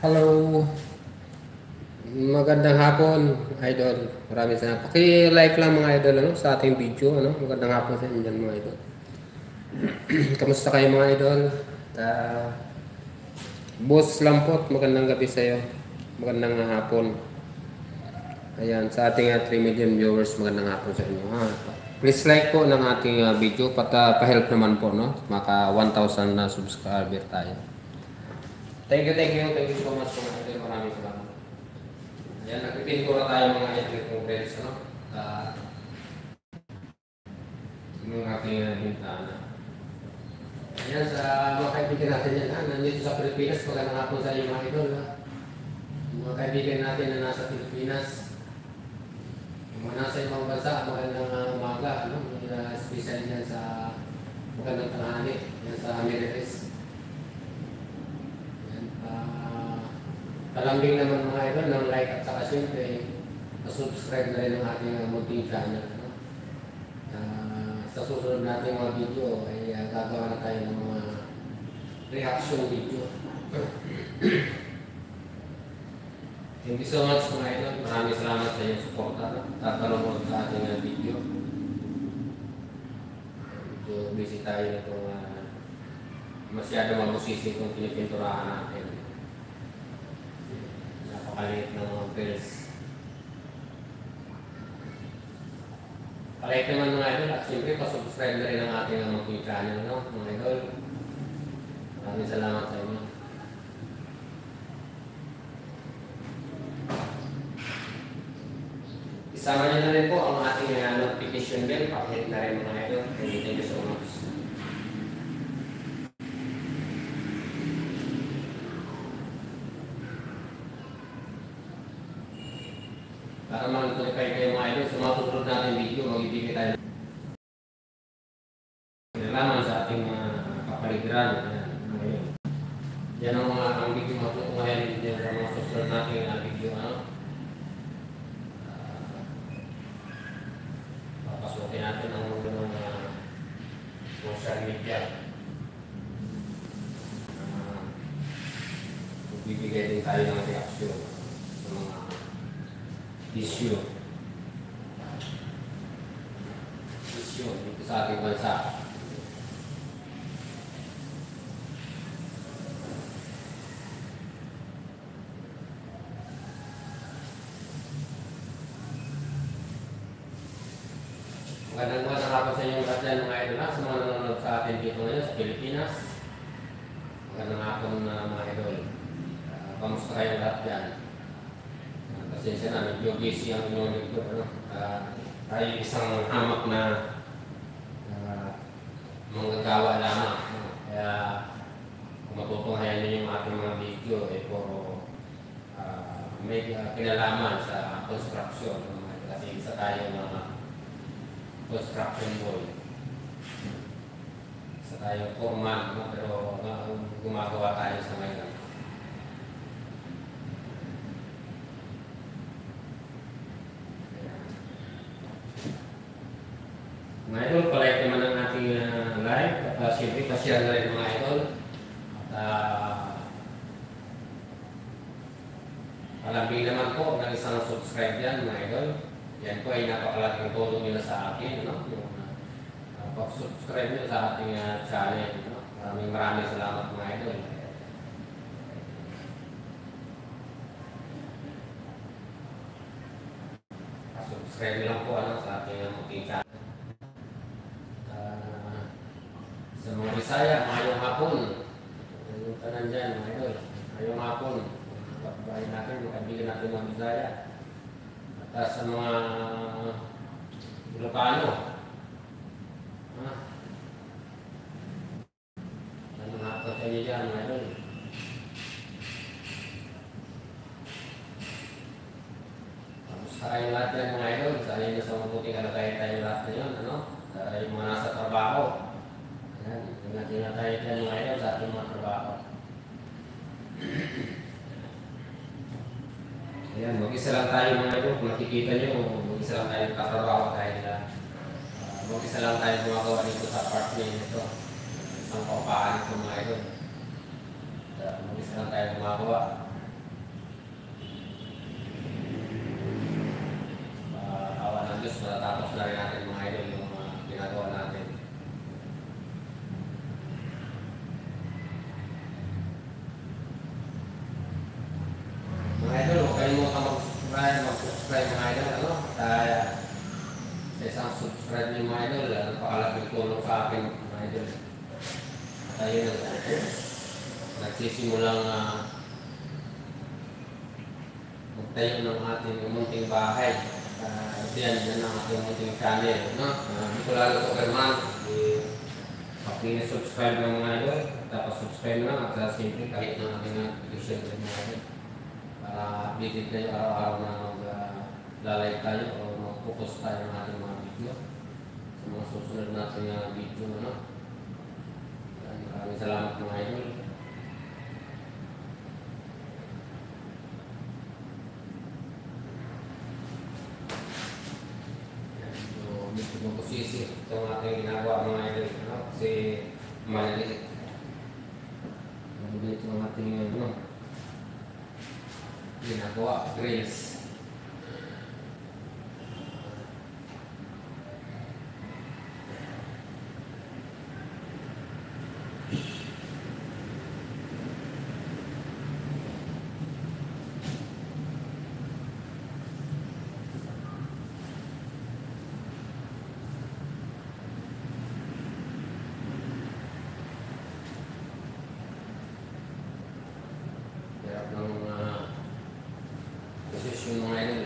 Hello, magandang hapon, idol. Maraming salamat. Paki-like lang mga idol ano, sa ating video. Ano? Magandang hapon sa inyo dyan, mga idol. Kamusta kayo mga idol? Uh, Boss Lampot, magandang gabi sa iyo. Magandang hapon. Ayan, sa ating 3 million viewers, magandang hapon sa inyo. Ha? Please like po ng ating video, pa-help naman po, no? Maka 1,000 na subscriber tayo. Thank you so much mga idol. Maraming salamat. Ayan, nagpipintura tayo mga electric friends, no? Yung aking bintana. Ayan, sa mga kaibigan natin yan, nandito sa Pilipinas, magandang hapon sa iyo mga idol, ha? Mga kaibigan natin na nasa Pilipinas, yung mga nasa ibang bansa, magandang umaga, no? Special yan sa magandang tanghali, yan sa Americas. Talambing naman mga idol ng like at saka siyempre subscribe na rin ang ating munting channel. No? Sa susunod natin mga video ay gagawa na tayo ng mga reaction video. Thank you so much mga idol. Maraming salamat sa iyong suporta at panonood sa ating video. Medyo busy tayo nitong masyado mabusisi itong pinipinturahan natin. Napakaliit ng mga bells. Palike naman mga idol at siyempre pasubscribe na rin ang ating munting channel, no? Mga idol. Maraming salamat sa inyo. Isama niyo na rin po ang ating notification bell. Pakihit na rin mga idol. Thank you so much. Para mag-notify kayo mga idol, sa mga susunod natin video, magbibigay tayo nalaman sa ating kapaligiran. Yan ang mga video matutungayan din sa mga susunod natin video. Papasukin natin ang mundo ng social media. Magbibigay din tayo ng reaksyon sa mga issue dito sa ating bansa. Magandang hapon sa inyong lahat dyan mga idol, sa mga nanonood sa atin dito ngayon sa Pilipinas. Magandang hapon mga idol. Kamusta kayo lahat dyan? Pasensya na, medyo busy ang inyong lingkod. Tayo isang hamak na manggagawa lamang. Kaya kung matutunghayan niyo yung ating mga video, puro may kinalaman sa construction. Kasi isa tayo mga construction boy. Isa tayo foreman, pero gumagawa tayo sa ngayon. Mga idol, palike naman ang ating live at siyempre pa-share na rin mga idol. At palambing naman po ng isang subscribe yan mga idol. Yan po ay napakalaking tulong nila sa akin, no? Yung pag-subscribe nyo sa ating channel, no? Maraming salamat mga idol. Subscribe nyo lang po sa ating munting channel. Sa mga Bisaya, mayong hapon. Yung tanan dyan, mga idol. Mayong hapon. Pagbahay natin, makabigyan natin mga Bisaya. At sa mga Ilocano. Anong hapon sa inyo dyan, mga idol? Kamusta kayo lahat dyan, mga idol? Sana nyo sa mabuting kalagayan tayo lahat na yun, ano? Yung mga nasa trabaho. Tingnan tayo dyan mga idol sa ating mga trabaho. Ayan, mag-isa lang tayo mga idol. Kung nakikita nyo, mag-isa lang tayo katrabaho dahil mag-isa lang tayo gumagawa dito sa apartment nito. Isang paupahan ito mga idol. Mag-isa lang tayo gumagawa. nagsisimulang magtayo ng ating munting bahay. Yan ang ating munting channel. No? Dito lalo sa Kerman, paki-subscribe ng mga idol, tapos subscribe na at simple kahit ng ating notification ng mga idol. Para updated kayo araw-araw na mag-live tayo o mag-focus tayo ng ating mga video sa mga susunod natin video. No? Maraming salamat mga idol. Medyo magposisi itong ating ginagawa mga idol, no? Kasi maliliit. Maliliit itong ating ginagawa, grills. Posisyon mga idol.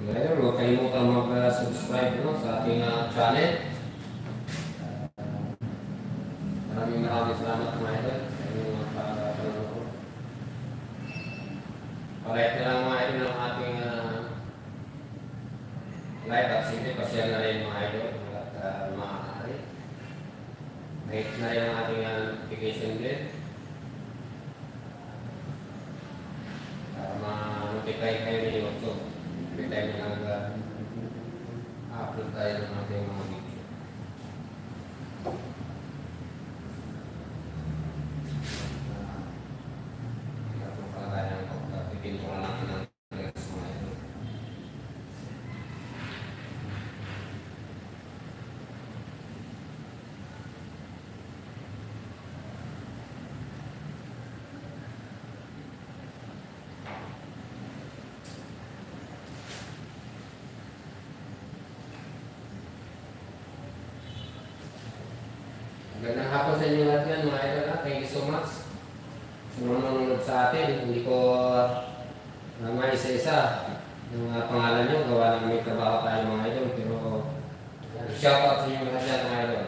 Ngayon, huwag kalimutan mag-subscribe sa ating channel. Maraming salamat mga idol sa inyong pagpapanood. Palike na lang mga idol ng ating live at simple pa-share na rin mga idol at maaari. Hit na rin ang ating notification din para ma-notify kayo ni YouTube. Every time na nag-upload tayo ng ating mga video. Ito pala tayo ng pagpipinturan natin ng dress mga ito. Magandang hapon sa inyo lahat yan mga idol. Thank you so much sa mga nanonood sa atin. Hindi ko maisa-isa yung pangalan nyo. Gawa ng may trabaho tayo mga idol. Pero shout out sa inyo lahat yan mga idol.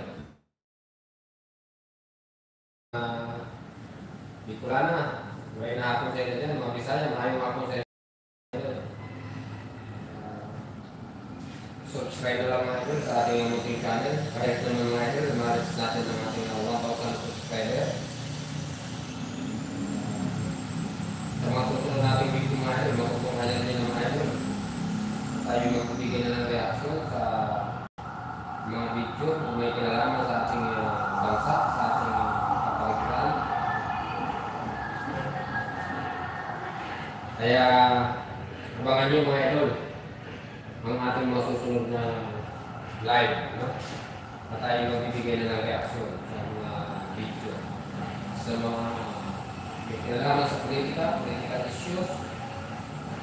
Bicolana, may hapon sa inyo dyan. Mga Bisaya, maayong hapon sa inyo. Subscribe na lang mga idol sa ating munting channel. Kahit naman mga idol, ma-reach natin ang ating 1,000 subscriber. Sa mga susunod nating video mga idol, makukuha nyo din mga idol. Tayo magbibigay na ng reaction sa mga video na may kinalaman sa ating bansa, sa ating kapaligiran. Kaya, abangan nyo mga idol ang ating mga susunod na live, no? At tayo magbibigay na ng reaksyon sa mga video sa mga may kinalaman sa political issues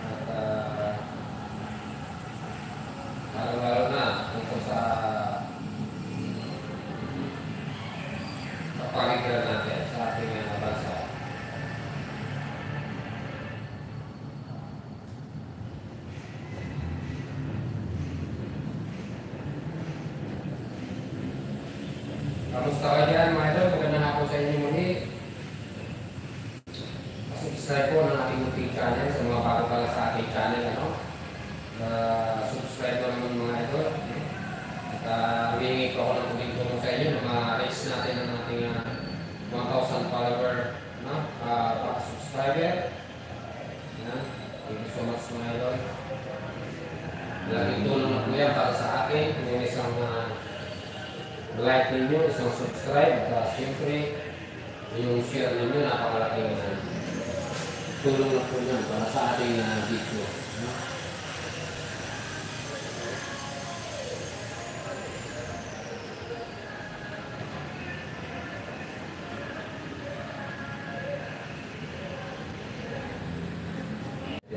at lalo-lalo na tungkol sa kapaligiran natin sa ating bansa. Kamusta ka dyan mga idol? Magandang hapon sa inyo muli. Subscribe po ng ating munting channel sa mga bago pala sa ating channel. Subscribe po naman mga idol. At humingi ko ako ng tulong sa inyo na ma-reach natin ang ating 1,000 follower, no? Subscriber. Thank you so much mga idol. Laging tulong at yan para sa akin. Yung isang like ninyo, isang subscribe, at siyempre yung share ninyo, napakalaking tulong na po yan para sa ating video.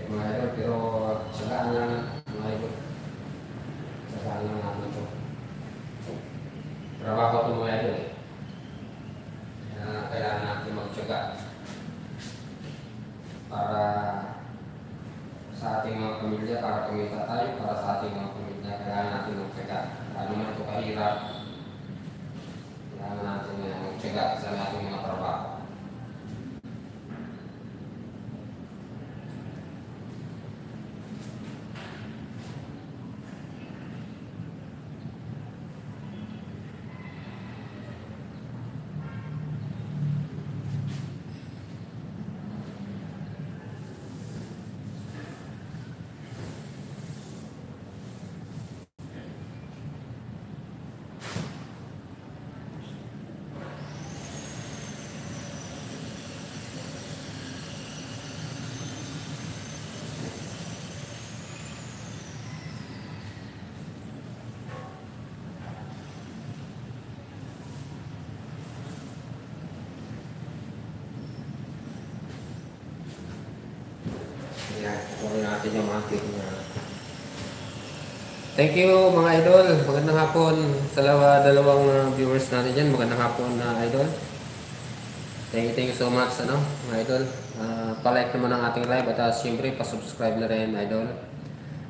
Mga idol, pero sagaan lang mga idol. Sagaan lang natin ito. Trabaho ito mga idol eh. Kailangan natin magtsaga para sa ating mga pamilya, para kumita tayo, para sa ating mga pamilya. Kailangan natin magtsaga. Ano man ito kahirap, kailangan natin magtsaga sa ating mga trabaho. Yan, kukunin natin yung ating thank you mga idol. Magandang hapon sa dalawang viewers natin dyan. Magandang hapon na idol. Thank you so much mga idol. Pa-like naman ang ating live at siyempre pa-subscribe na rin idol.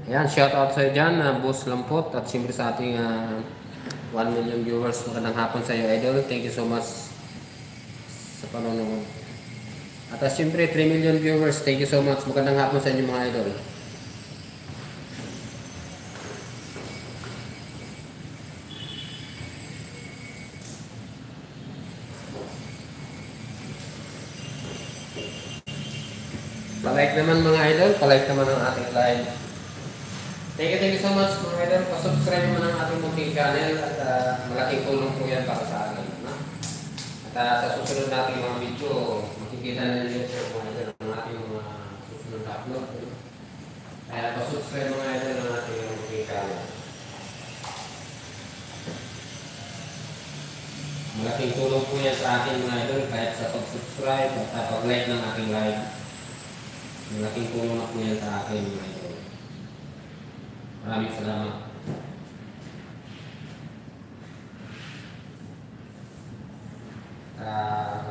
Ayan, shout out sa iyo dyan, Boss Lampot, at siyempre sa ating 1 million viewers. Magandang hapon sa iyo idol. Thank you so much sa panonood. At siyempre 3 million viewers, thank you so much. Magandang hapon sa inyo mga idol. Pa-like naman mga idol, pa-like naman ang ating live. Thank you so much mga idol. Pa-subscribe naman ang ating munting channel at malaking tulong po yan para sa akin. At sa susunod nating mga video, makikita na ninyo po mga idol ang ating mga susunod na upload. Kaya pa-subscribe mga idol ng ating munting channel. Malaking tulong po yan sa ating mga idol kahit sa pag-subscribe at pag-like ng ating live. Malaking tulong na po yan sa akin mga idol. Maraming salamat.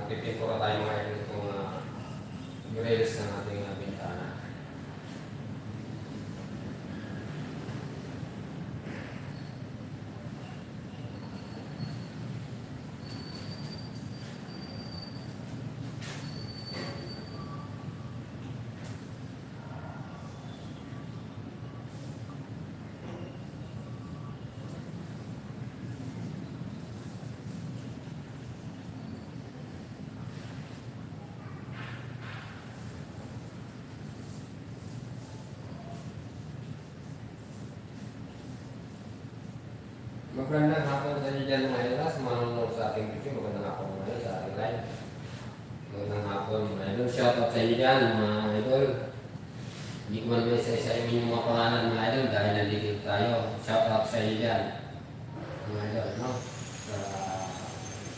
Magpipintura tayo mga idol kung i-release ng ating bintana. Magandang hapon sa inyo dyan mga idol. Sa manonood sa ating video, magandang hapon mga idol sa ating live. Magandang hapon mga idol. Shout out sa inyo dyan mga idol. Hindi ko man may isa-isa yung mga pangalan mga idol dahil nandito tayo. Shout out sa inyo dyan mga idol, no? Sa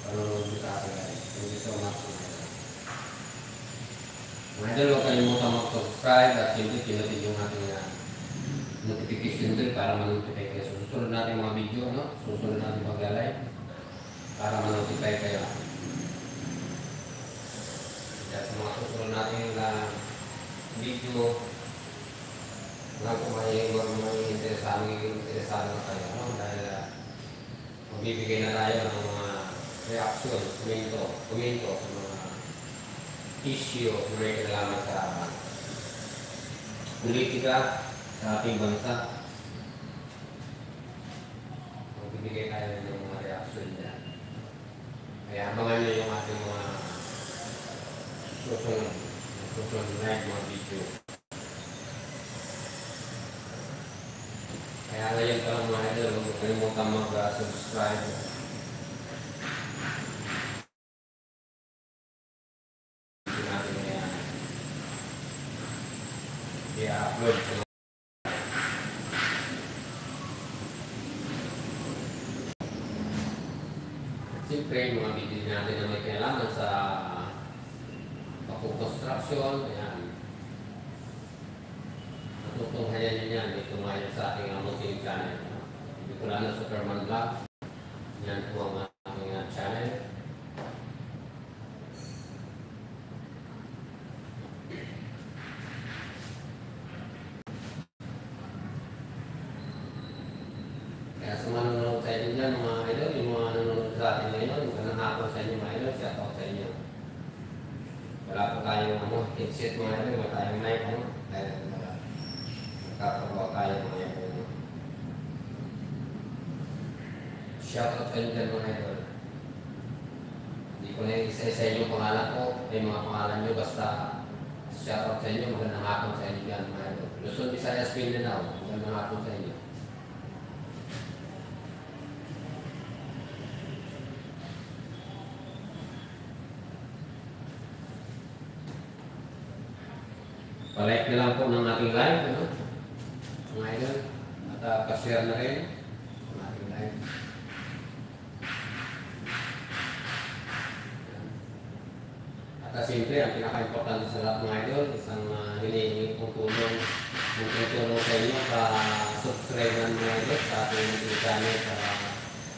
panonood sa ating live. Thank you so much mga idol. Mga idol, huwag kalimutan mag-subscribe at hindi pinutin yung ating notification bell para ma-notify kayo. Susunod natin mga video, no? Susunod natin mag-live para ma-notify kayo. Kaya sa mga susunod natin video, kung may interesado na kayo, no? Dahil magbibigay na tayo ng mga reaction, komento sa mga issue na may kinalaman sa politika sa ating bansa. Magbibigay tayo ng mga reaction dyan. Kaya abangan nyo yung ating mga susunod na mga video. Kaya ayan pa lang mga idol, huwag kalimutan mag-subscribe. Hindi natin i-upload sa siyempre yung mga video natin na may kailangan sa pag-construction, ayan. Matutunghayan nyo yan, ito nga yan sa ating munting channel. Hindi ko lang na Superman Vlog. Yan po ang ating channel. Kaya sa mga nanonood sa inyo dyan, mga idol, yung mga nanonood sa atin ngayon, magandang hapon sa inyo mga idol, shout out sa inyo. Wala po tayong headset mga idol, wala tayong mic, kaya magkakabawa tayo mga idol. Shout out sa inyo dyan mga idol. Hindi ko na isa-isa yung pangalan ko, ay mga pangalan nyo, basta shout out sa inyo, magandang hapon sa inyo dyan mga idol. Luzon, Visayas, Mindanao, magandang hapon sa inyo. Pa-like na lang po ng ating live, mga idol. At pa-share na rin ng ating live. At siyempre, ang pinaka-importante sa lahat mga idol, isang hinihingi kong tulong, tulong sa inyo pa-subscribe ng mga idol sa ating YouTube channel para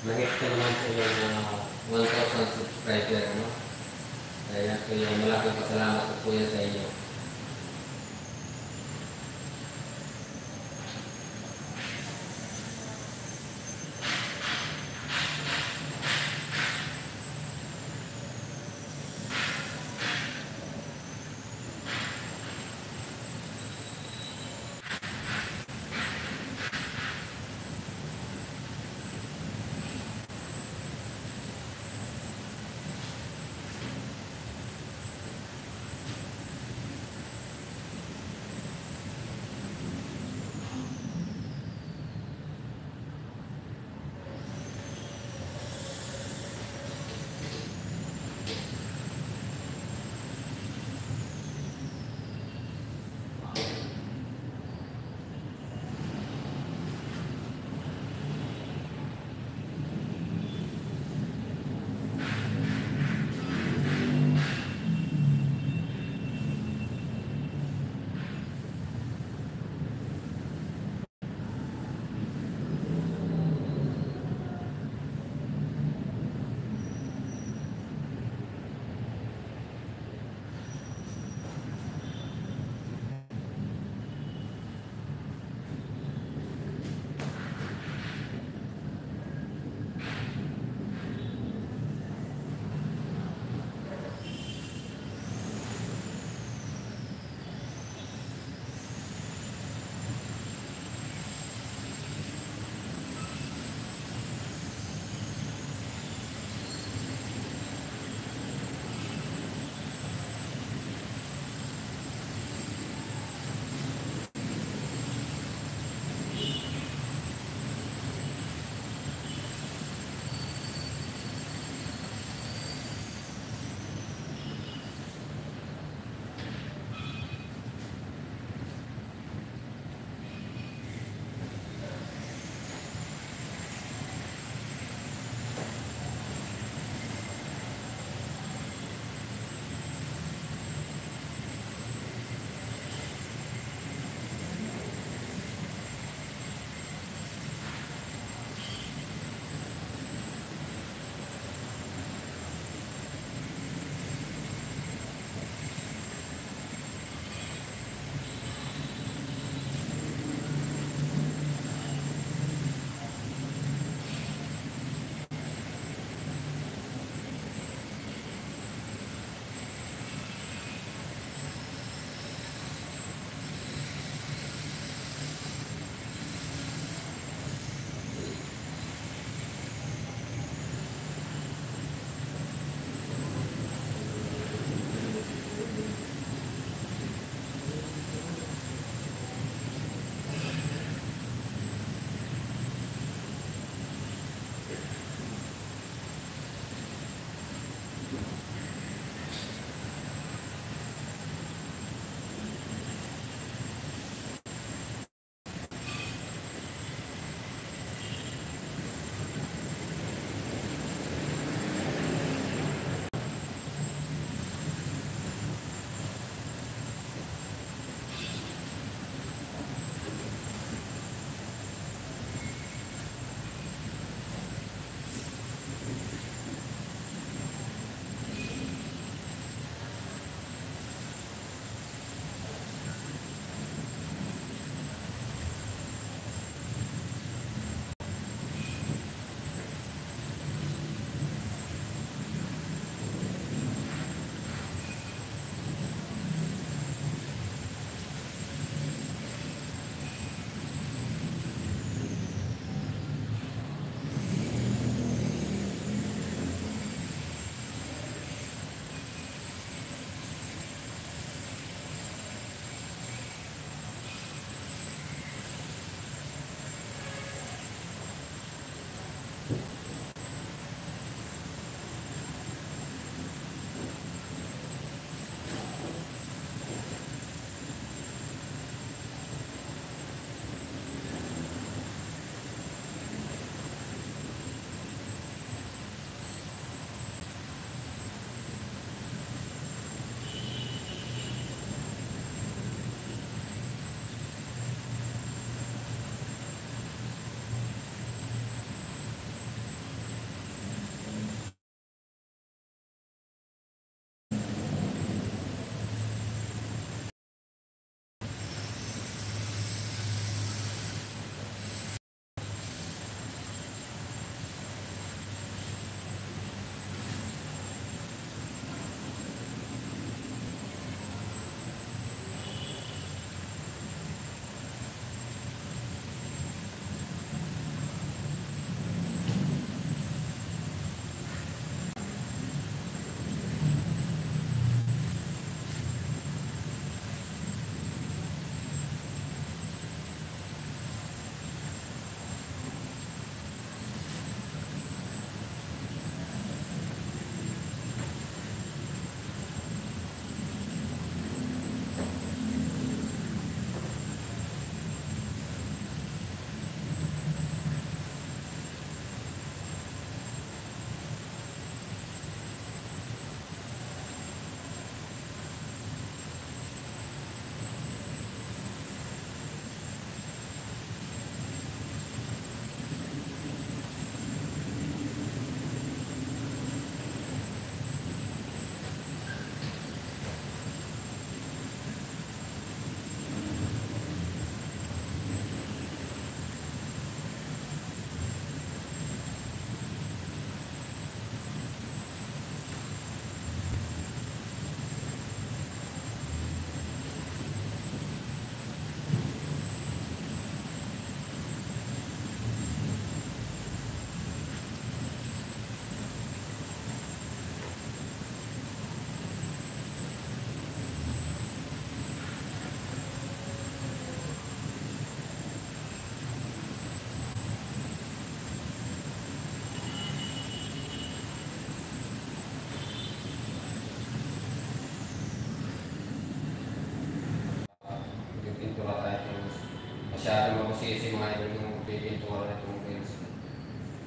mahit ko naman po yung 1,000 subscriber. Kaya malaking pasalamat po yan sa inyo.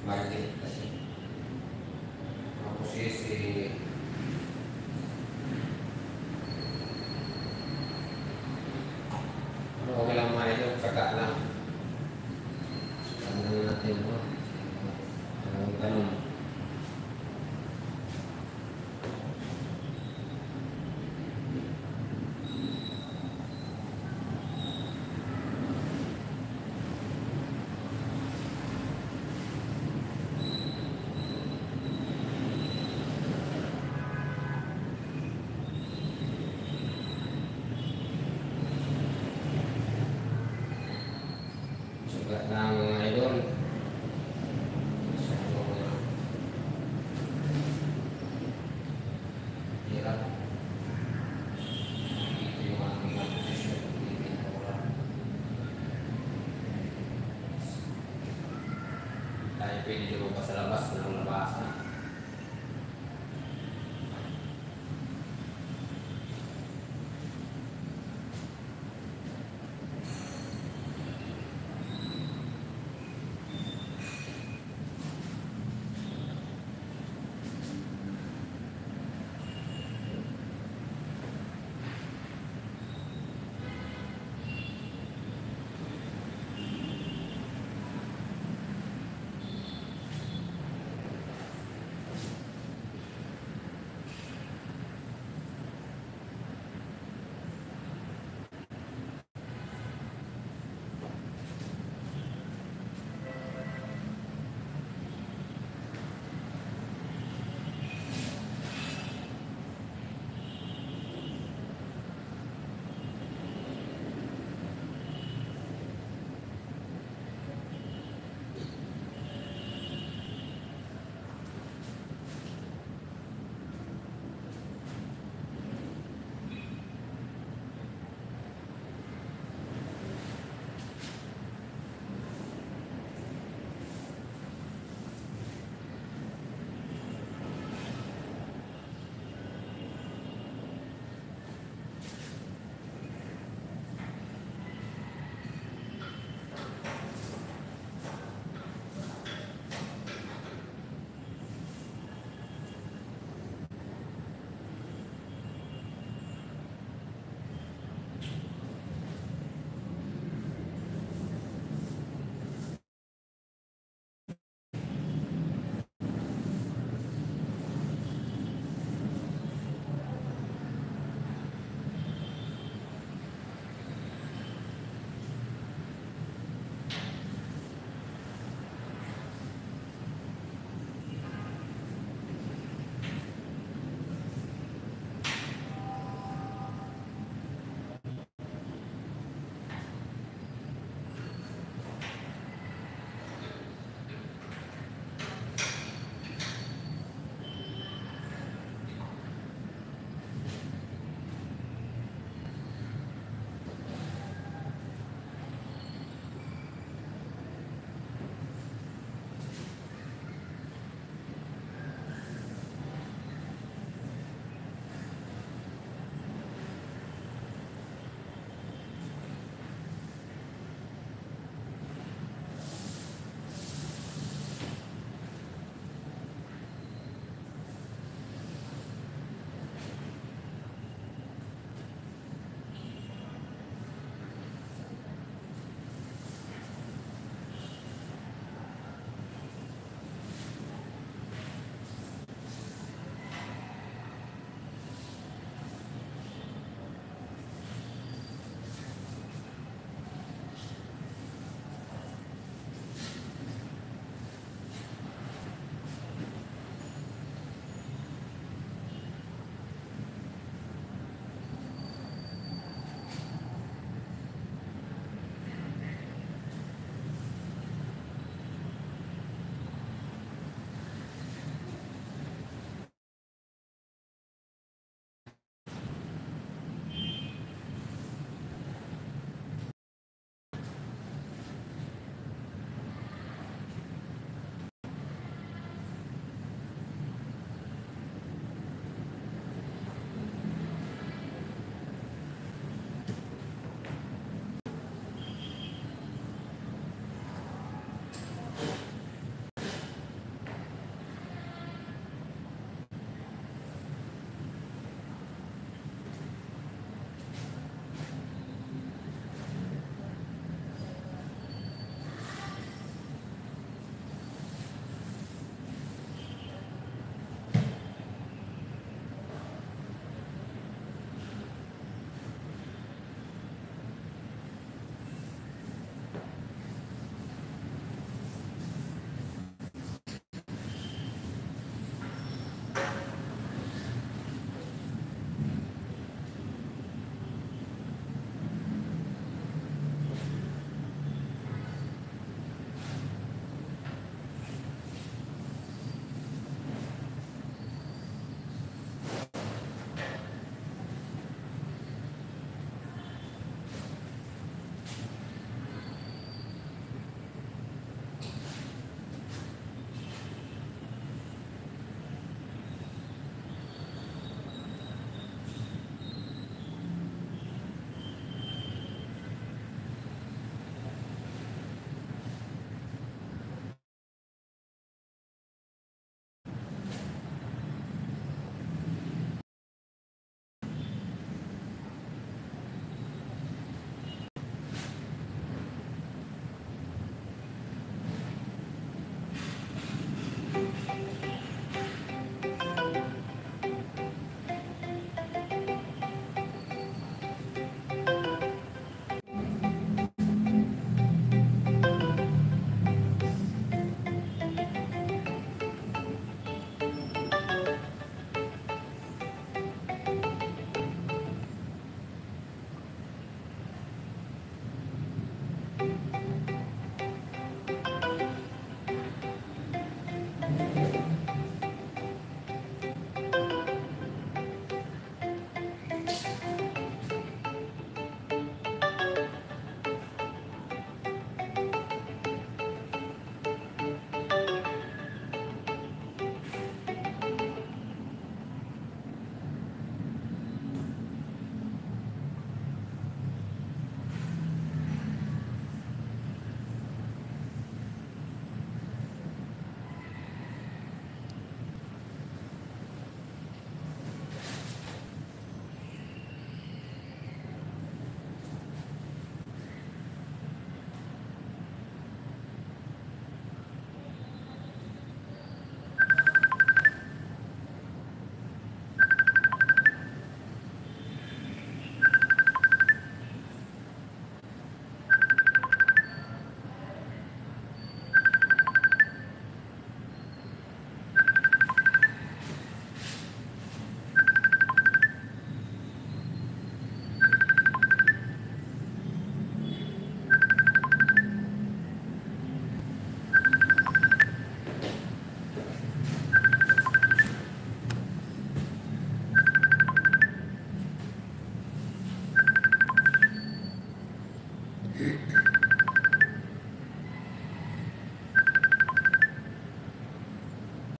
Maliit kasi. Mga posisi. Pero okay lang mga idol, kaga lang. Ano natin, no? Ganun. Suga lang mga idol. Hirap. Ito yung aking posisyon. Tayo pwede lumabas sa labas ng labasan.